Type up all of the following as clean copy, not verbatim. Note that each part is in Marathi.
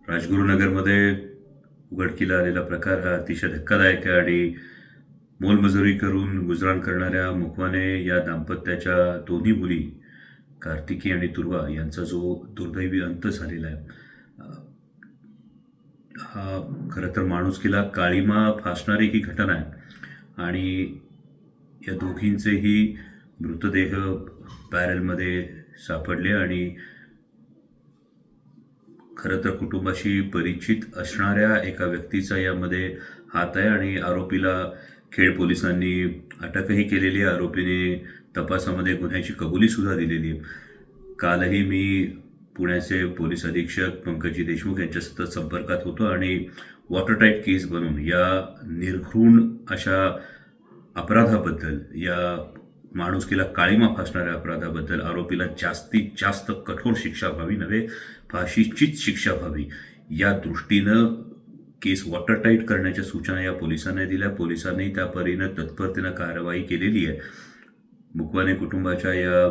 राजगुरुनगरमध्ये उघडकीला आलेला प्रकार हा अतिशय धक्कादायक आहे आणि मोलमजुरी करून गुजराण करणाऱ्या मुकवाने या दाम्पत्याच्या दोन्ही मुली कार्तिकी आणि तुर्वा यांचा जो दुर्दैवी अंत झालेला आहे, हा खरं तर माणुसकीला काळीमा फासणारी ही घटना आहे आणि या दोघींचेही मृतदेह बॅरलमध्ये सापडले आणि खरं तर कुटुंबाशी परिचित असणाऱ्या एका व्यक्तीचा यामध्ये हात आहे आणि आरोपीला खेड पोलिसांनी अटकही केलेली आहे. आरोपीने तपासामध्ये गुन्ह्याची कबुलीसुद्धा दिलेली आहे. कालही मी पुण्याचे पोलीस अधीक्षक पंकजी देशमुख यांच्या सतत संपर्कात होतो आणि वॉटरटाईट केस बनवून या निर्घृण अशा अपराधाबद्दल, या माणुसकीला काळीमा फासणाऱ्या अपराधाबद्दल आरोपीला जास्तीत जास्त कठोर शिक्षा व्हावी, नव्हे फाशीचीच शिक्षा व्हावी, या दृष्टीनं केस वॉटरटाईट करण्याच्या सूचना या पोलिसांनी दिल्या. पोलिसांनी त्या परीनं तत्परतेनं कारवाई केलेली आहे. मुकवाने कुटुंबाच्या या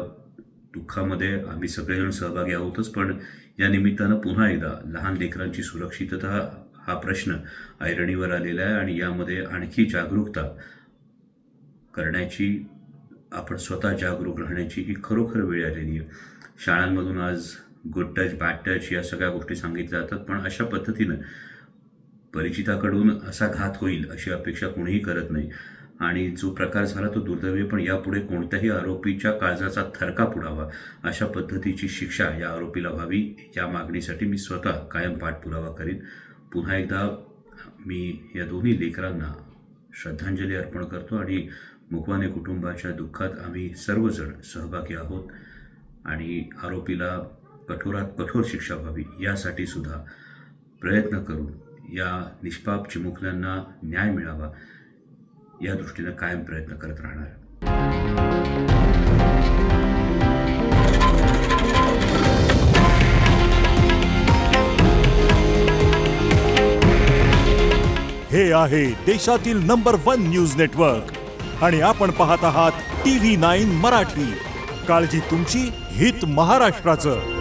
दुःखामध्ये आम्ही सगळेजण सहभागी आहोतच, पण या निमित्तानं पुन्हा एकदा लहान लेकरांची सुरक्षितता हा प्रश्न ऐरणीवर आलेला आहे आणि यामध्ये आणखी जागरूकता करण्याची, आपण स्वतः जागरूक राहण्याची ही खरोखर वेळ आलेली आहे. शाळांमधून आज गुड टच, बॅड टच या सगळ्या गोष्टी सांगितल्या जातात, पण अशा पद्धतीनं परिचिताकडून असा घात होईल अशी अपेक्षा कोणीही करत नाही आणि जो प्रकार झाला तो दुर्दैवी, पण यापुढे कोणत्याही आरोपीच्या काळजाचा थरका फुडावा अशा पद्धतीची शिक्षा या आरोपीला व्हावी, या मागणीसाठी मी स्वतः कायम पाठपुरावा करीन. पुन्हा एकदा मी या दोन्ही लेकरांना श्रद्धांजली अर्पण करतो आणि मुकवाने कुटुंबाच्या दुःखात आम्ही सर्वजण सहभागी आहोत आणि आरोपीला कठोरात कठोर शिक्षा व्हावी यासाठी सुद्धा प्रयत्न करून या निष्पाप चिमुकल्यांना न्याय मिळावा या दृष्टीनं कायम प्रयत्न करत राहणार. हे आहे देशातील नंबर 1 न्यूज नेटवर्क आणि आपण पाहत आहात TV9 मराठी. काळजी तुमची, हित महाराष्ट्राचं.